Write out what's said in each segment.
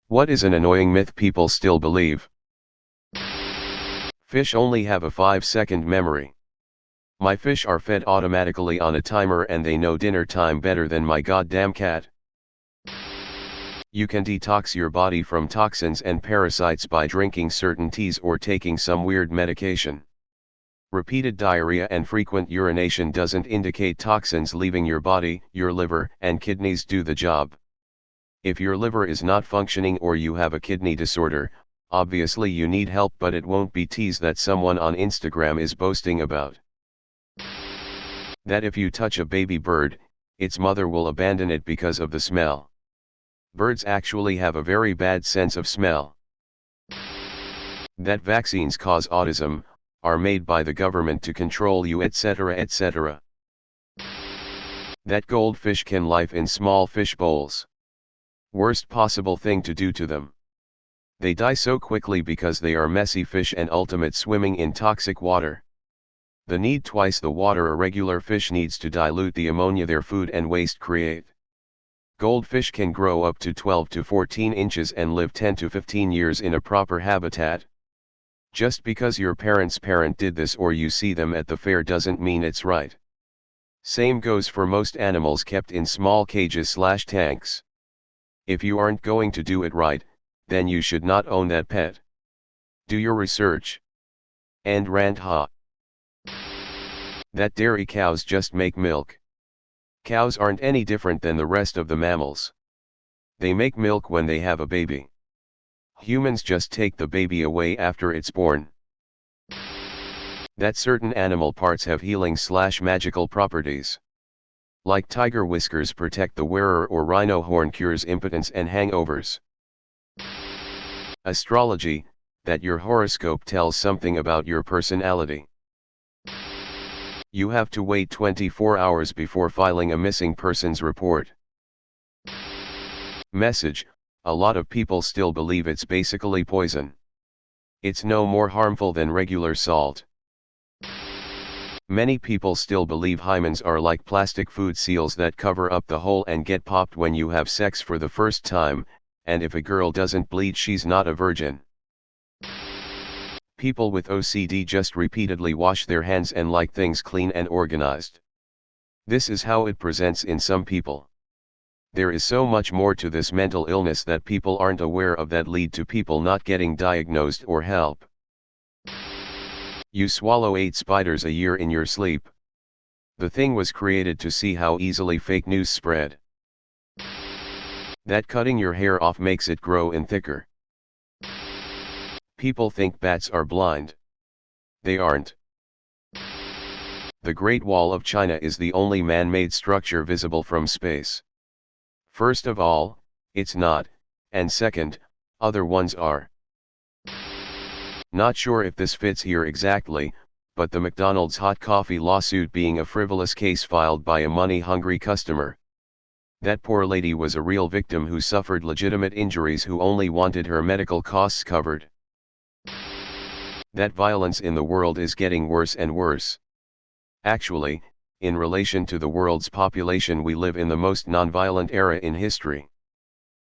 What is an annoying myth people still believe? Fish only have a 5-second memory. My fish are fed automatically on a timer and they know dinner time better than my goddamn cat. You can detox your body from toxins and parasites by drinking certain teas or taking some weird medication. Repeated diarrhea and frequent urination doesn't indicate toxins leaving your body. Your liver and kidneys do the job. If your liver is not functioning or you have a kidney disorder, obviously you need help, but it won't be teas that someone on Instagram is boasting about. That if you touch a baby bird, its mother will abandon it because of the smell. Birds actually have a very bad sense of smell. That vaccines cause autism, are made by the government to control you, etc., etc. That goldfish can live in small fish bowls. Worst possible thing to do to them. They die so quickly because they are messy fish and ultimate swimming in toxic water. They need twice the water a regular fish needs to dilute the ammonia their food and waste create. Goldfish can grow up to 12 to 14 inches and live 10 to 15 years in a proper habitat. Just because your parents' parent did this or you see them at the fair doesn't mean it's right. Same goes for most animals kept in small cages/tanks. If you aren't going to do it right, then you should not own that pet. Do your research. And rant ha. That dairy cows just make milk. Cows aren't any different than the rest of the mammals. They make milk when they have a baby. Humans just take the baby away after it's born. That certain animal parts have healing/magical properties. Like tiger whiskers protect the wearer or rhino horn cures impotence and hangovers. Astrology, that your horoscope tells something about your personality. You have to wait 24 hours before filing a missing persons report. Message, a lot of people still believe it's basically poison. It's no more harmful than regular salt. Many people still believe hymens are like plastic food seals that cover up the hole and get popped when you have sex for the first time, and if a girl doesn't bleed she's not a virgin. People with OCD just repeatedly wash their hands and like things clean and organized. This is how it presents in some people. There is so much more to this mental illness that people aren't aware of that lead to people not getting diagnosed or help. You swallow 8 spiders a year in your sleep. The thing was created to see how easily fake news spread. That cutting your hair off makes it grow in thicker. People think bats are blind. They aren't. The Great Wall of China is the only man-made structure visible from space. First of all, it's not, and second, other ones are. Not sure if this fits here exactly, but the McDonald's hot coffee lawsuit being a frivolous case filed by a money-hungry customer. That poor lady was a real victim who suffered legitimate injuries who only wanted her medical costs covered. That violence in the world is getting worse and worse. Actually, in relation to the world's population, we live in the most nonviolent era in history.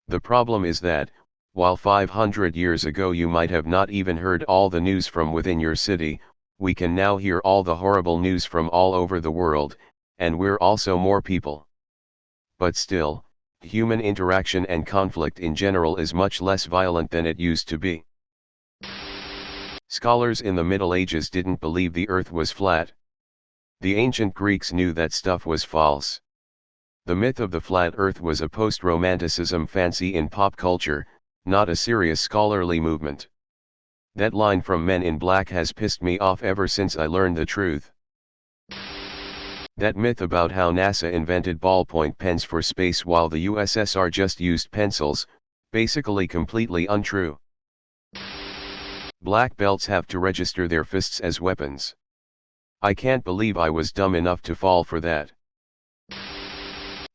The problem is that, while 500 years ago you might have not even heard all the news from within your city, we can now hear all the horrible news from all over the world, and we're also more people. But still, human interaction and conflict in general is much less violent than it used to be. Scholars in the Middle Ages didn't believe the earth was flat. The ancient Greeks knew that stuff was false. The myth of the flat earth was a post-romanticism fancy in pop culture, not a serious scholarly movement. That line from Men in Black has pissed me off ever since I learned the truth. That myth about how NASA invented ballpoint pens for space while the USSR just used pencils, basically completely untrue. Black belts have to register their fists as weapons. I can't believe I was dumb enough to fall for that.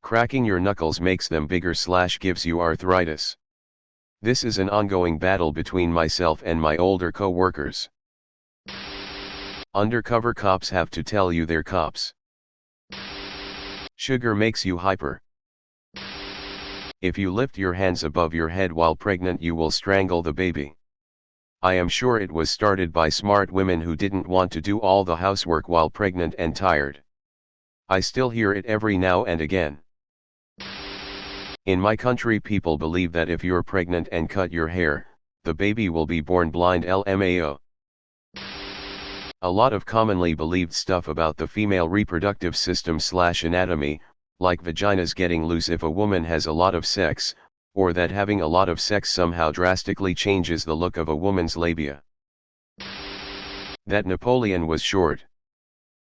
Cracking your knuckles makes them bigger/gives you arthritis. This is an ongoing battle between myself and my older co-workers. Undercover cops have to tell you they're cops. Sugar makes you hyper. If you lift your hands above your head while pregnant, you will strangle the baby. I am sure it was started by smart women who didn't want to do all the housework while pregnant and tired. I still hear it every now and again. In my country, people believe that if you're pregnant and cut your hair, the baby will be born blind. LMAO. A lot of commonly believed stuff about the female reproductive system / anatomy, like vaginas getting loose if a woman has a lot of sex, or that having a lot of sex somehow drastically changes the look of a woman's labia. That Napoleon was short.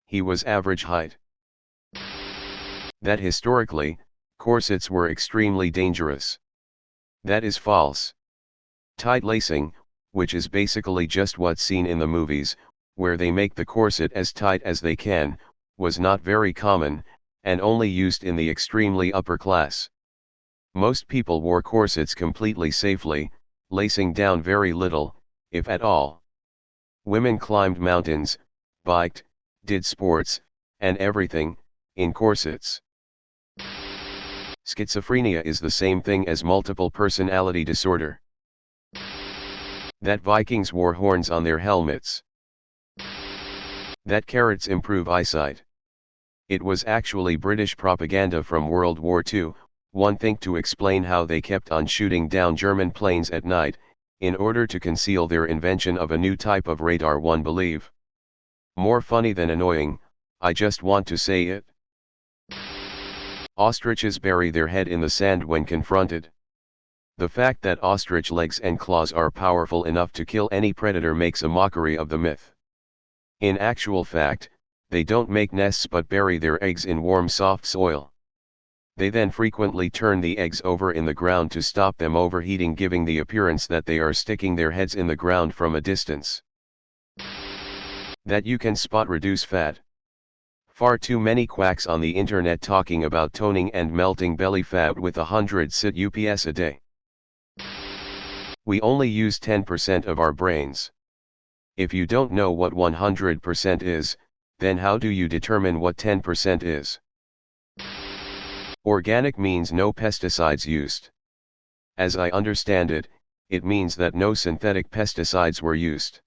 He was average height. That historically, corsets were extremely dangerous. That is false. Tight lacing, which is basically just what's seen in the movies, where they make the corset as tight as they can, was not very common, and only used in the extremely upper class. Most people wore corsets completely safely, lacing down very little, if at all. Women climbed mountains, biked, did sports, and everything, in corsets. Schizophrenia is the same thing as multiple personality disorder. That Vikings wore horns on their helmets. That carrots improve eyesight. It was actually British propaganda from World War II, one thing to explain how they kept on shooting down German planes at night, in order to conceal their invention of a new type of radar, one believe. More funny than annoying, I just want to say it. Ostriches bury their head in the sand when confronted. The fact that ostrich legs and claws are powerful enough to kill any predator makes a mockery of the myth. In actual fact, they don't make nests but bury their eggs in warm soft soil. They then frequently turn the eggs over in the ground to stop them overheating, giving the appearance that they are sticking their heads in the ground from a distance. That you can spot reduce fat. Far too many quacks on the internet talking about toning and melting belly fat with 100 sit-ups a day. We only use 10% of our brains. If you don't know what 100% is, then how do you determine what 10% is? Organic means no pesticides used. As I understand it, it means that no synthetic pesticides were used.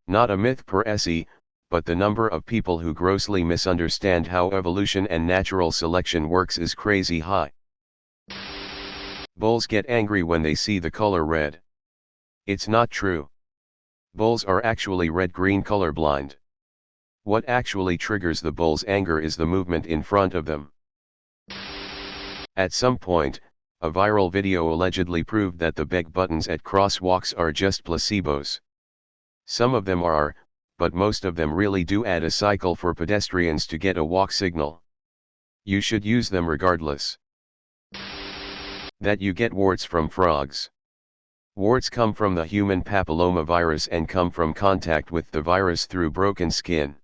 Not a myth per se, but the number of people who grossly misunderstand how evolution and natural selection works is crazy high. Bulls get angry when they see the color red. It's not true. Bulls are actually red-green colorblind. What actually triggers the bull's anger is the movement in front of them. At some point, a viral video allegedly proved that the beg buttons at crosswalks are just placebos. Some of them are, but most of them really do add a cycle for pedestrians to get a walk signal. You should use them regardless. That you get warts from frogs. Warts come from the human papillomavirus and come from contact with the virus through broken skin.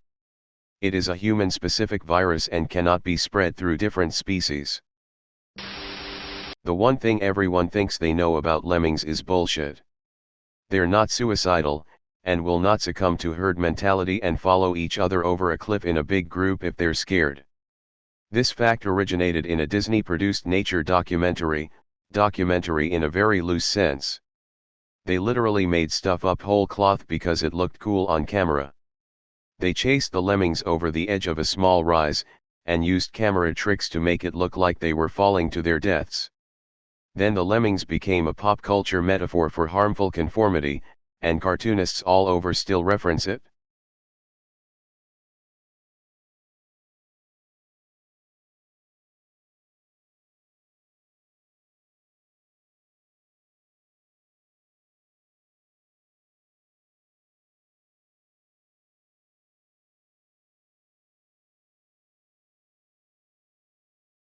It is a human-specific virus and cannot be spread through different species. The one thing everyone thinks they know about lemmings is bullshit. They're not suicidal, and will not succumb to herd mentality and follow each other over a cliff in a big group if they're scared. This fact originated in a Disney-produced nature documentary in a very loose sense. They literally made stuff up whole cloth because it looked cool on camera. They chased the lemmings over the edge of a small rise, and used camera tricks to make it look like they were falling to their deaths. Then the lemmings became a pop culture metaphor for harmful conformity, and cartoonists all over still reference it.